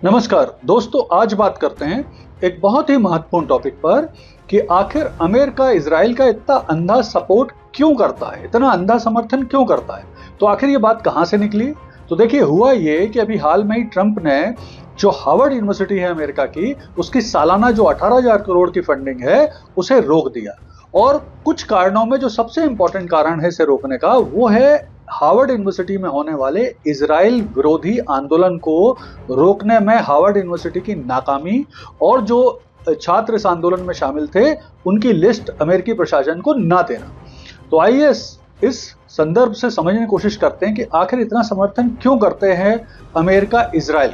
नमस्कार दोस्तों, आज बात करते हैं एक बहुत ही महत्वपूर्ण टॉपिक पर कि आखिर अमेरिका इजराइल का इतना अंधा सपोर्ट क्यों करता है, इतना अंधा समर्थन क्यों करता है। तो आखिर ये बात कहां से निकली। तो देखिए, हुआ ये कि अभी हाल में ही ट्रंप ने जो हार्वर्ड यूनिवर्सिटी है अमेरिका की, उसकी सालाना जो 18,000 करोड़ की फंडिंग है उसे रोक दिया। और कुछ कारणों में जो सबसे इंपॉर्टेंट कारण है इसे रोकने का, वो है हार्वर्ड यूनिवर्सिटी में होने वाले इजराइल विरोधी आंदोलन को रोकने में हार्वर्ड यूनिवर्सिटी की नाकामी, और जो छात्र इस आंदोलन में शामिल थे उनकी लिस्ट अमेरिकी प्रशासन को ना देना। तो आइए इस संदर्भ से समझने की कोशिश करते हैं कि आखिर इतना समर्थन क्यों करते हैं अमेरिका इजराइल।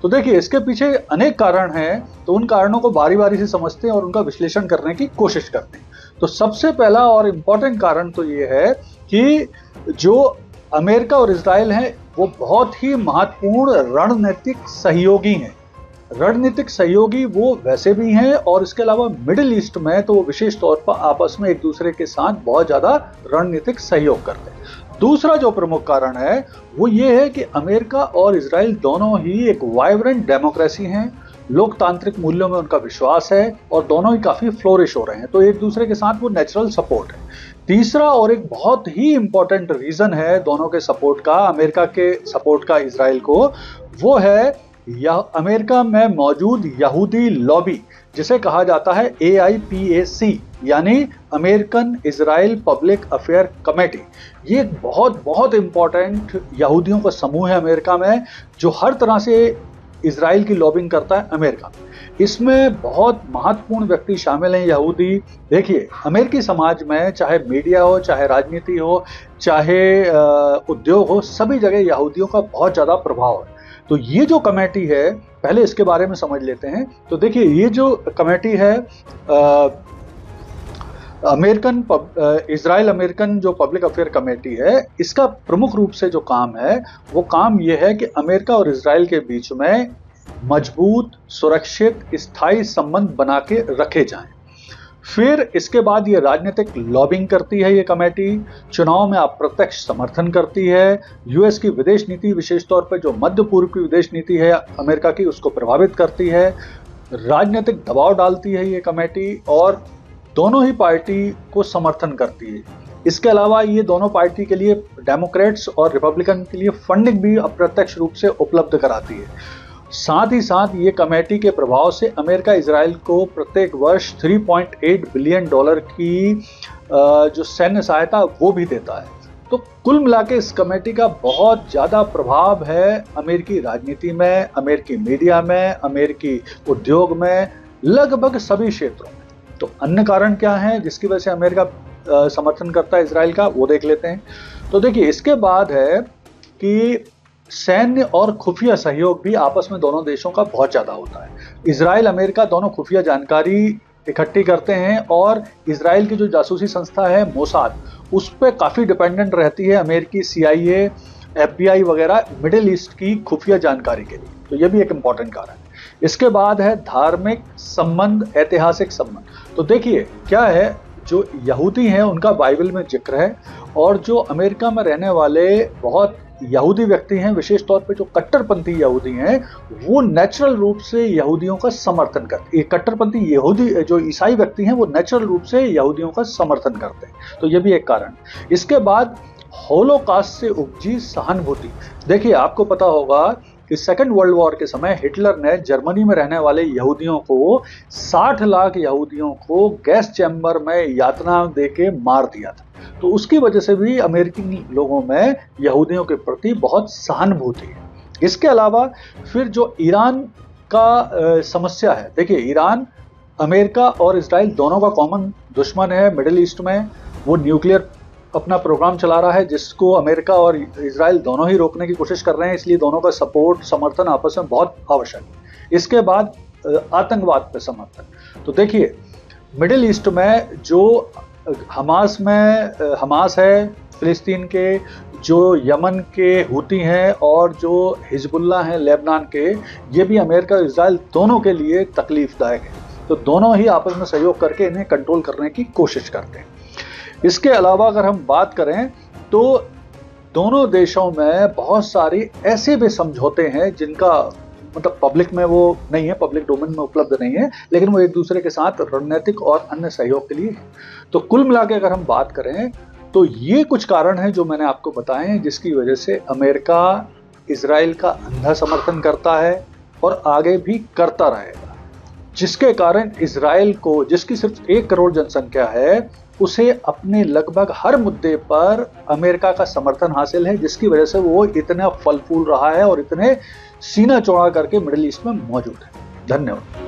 तो देखिए, इसके पीछे अनेक कारण हैं, तो उन कारणों को बारी बारी से समझते हैं और उनका विश्लेषण करने की कोशिश करते हैं। तो सबसे पहला और इम्पोर्टेंट कारण तो ये है कि जो अमेरिका और इजराइल हैं वो बहुत ही महत्वपूर्ण रणनीतिक सहयोगी हैं। रणनीतिक सहयोगी वो वैसे भी हैं, और इसके अलावा मिडिल ईस्ट में तो वो विशेष तौर पर आपस में एक दूसरे के साथ बहुत ज्यादा रणनीतिक सहयोग करते हैं। दूसरा जो प्रमुख कारण है वो ये है कि अमेरिका और इजराइल दोनों ही एक वाइब्रेंट डेमोक्रेसी हैं, लोकतांत्रिक मूल्यों में उनका विश्वास है और दोनों ही काफी फ्लोरिश हो रहे हैं, तो एक दूसरे के साथ वो नेचुरल सपोर्ट है। तीसरा और एक बहुत ही इंपॉर्टेंट रीजन है दोनों के सपोर्ट का, अमेरिका के सपोर्ट का इजराइल को, वो है अमेरिका में मौजूद यहूदी लॉबी, जिसे कहा जाता है AIPAC, यानी American Israel public affair committee. ये एक बहुत बहुत इंपॉर्टेंट यहूदियों का समूह है अमेरिका में, जो हर तरह से इजराइल की लॉबिंग करता है अमेरिका में। इसमें बहुत महत्वपूर्ण व्यक्ति शामिल हैं यहूदी। देखिए, अमेरिकी समाज में चाहे मीडिया हो, चाहे राजनीति हो, चाहे उद्योग हो, सभी जगह यहूदियों का बहुत ज्यादा प्रभाव है। तो ये जो कमेटी है, पहले इसके बारे में समझ लेते हैं। तो देखिए, ये जो कमेटी है इजराइल अमेरिकन जो पब्लिक अफेयर कमेटी है, इसका प्रमुख रूप से जो काम है वो काम ये है कि अमेरिका और इजराइल के बीच में मजबूत, सुरक्षित, स्थायी संबंध बना के रखे जाएं। फिर इसके बाद ये राजनीतिक लॉबिंग करती है। ये कमेटी चुनाव में अप्रत्यक्ष समर्थन करती है। यूएस की विदेश नीति, विशेष तौर पर जो मध्य पूर्व की विदेश नीति है अमेरिका की, उसको प्रभावित करती है। राजनीतिक दबाव डालती है ये कमेटी, और दोनों ही पार्टी को समर्थन करती है। इसके अलावा ये दोनों पार्टी के लिए, डेमोक्रेट्स और रिपब्लिकन के लिए, फंडिंग भी अप्रत्यक्ष रूप से उपलब्ध कराती है। साथ ही साथ ये कमेटी के प्रभाव से अमेरिका इजराइल को प्रत्येक वर्ष $3.8 बिलियन की जो सैन्य सहायता वो भी देता है। तो कुल मिलाके इस कमेटी का बहुत ज्यादा प्रभाव है अमेरिकी राजनीति में, अमेरिकी मीडिया में, अमेरिकी उद्योग में, लगभग सभी क्षेत्रों में। तो अन्य कारण क्या है जिसकी वजह से अमेरिका समर्थन करता है इजराइल का, वो देख लेते हैं। तो देखिए, इसके बाद है कि सैन्य और खुफिया सहयोग भी आपस में दोनों देशों का बहुत ज्यादा होता है। इजराइल अमेरिका दोनों खुफिया जानकारी इकट्ठी करते हैं, और इजराइल की जो जासूसी संस्था है मोसाद, उस पर काफी डिपेंडेंट रहती है अमेरिकी CIA, FBI वगैरह मिडिल ईस्ट की खुफिया जानकारी के लिए। तो ये भी एक इंपॉर्टेंट कारण है। इसके बाद है धार्मिक संबंध, ऐतिहासिक संबंध। तो देखिए क्या है, जो यहूदी हैं उनका बाइबल में जिक्र है, और जो अमेरिका में रहने वाले बहुत यहूदी व्यक्ति हैं, विशेष तौर पे जो कट्टरपंथी यहूदी हैं, वो नेचुरल रूप से यहूदियों का समर्थन करते हैं। कट्टरपंथी यहूदी जो ईसाई व्यक्ति हैं वो नेचुरल रूप से यहूदियों का समर्थन करते हैं। तो ये भी एक कारण। इसके बाद होलोकॉस्ट से उपजी सहानुभूति। देखिए, आपको पता होगा कि सेकेंड वर्ल्ड वॉर के समय हिटलर ने जर्मनी में रहने वाले यहूदियों को, 60 लाख यहूदियों को गैस चैम्बर में यातना देके मार दिया था। तो उसकी वजह से भी अमेरिकी लोगों में यहूदियों के प्रति बहुत सहानुभूति है। इसके अलावा फिर जो ईरान का समस्या है, देखिए ईरान अमेरिका और इजराइल दोनों का कॉमन दुश्मन है मिडिल ईस्ट में। वो न्यूक्लियर अपना प्रोग्राम चला रहा है, जिसको अमेरिका और इजराइल दोनों ही रोकने की कोशिश कर रहे हैं, इसलिए दोनों का सपोर्ट, समर्थन आपस में बहुत आवश्यक है। इसके बाद आतंकवाद पे समर्थन। तो देखिए, मिडिल ईस्ट में जो हमास है फिलिस्तीन के, जो यमन के हुती हैं, और जो हिजबुल्लाह हैं लेबनान के, ये भी अमेरिका और इजराइल दोनों के लिए तकलीफदायक है। तो दोनों ही आपस में सहयोग करके इन्हें कंट्रोल करने की कोशिश करते हैं। इसके अलावा अगर हम बात करें तो दोनों देशों में बहुत सारी ऐसे भी समझौते हैं जिनका मतलब पब्लिक में वो नहीं है, पब्लिक डोमेन में उपलब्ध नहीं है, लेकिन वो एक दूसरे के साथ रणनीतिक और अन्य सहयोग के लिए है। तो कुल मिला के अगर हम बात करें तो ये कुछ कारण हैं जो मैंने आपको बताए हैं, जिसकी वजह से अमेरिका इजराइल का अंधा समर्थन करता है और आगे भी करता रहेगा, जिसके कारण इजराइल को, जिसकी सिर्फ 1 करोड़ जनसंख्या है, उसे अपने लगभग हर मुद्दे पर अमेरिका का समर्थन हासिल है, जिसकी वजह से वो इतना फल फूल रहा है और इतने सीना चौड़ा करके मिडिल ईस्ट में मौजूद है। धन्यवाद।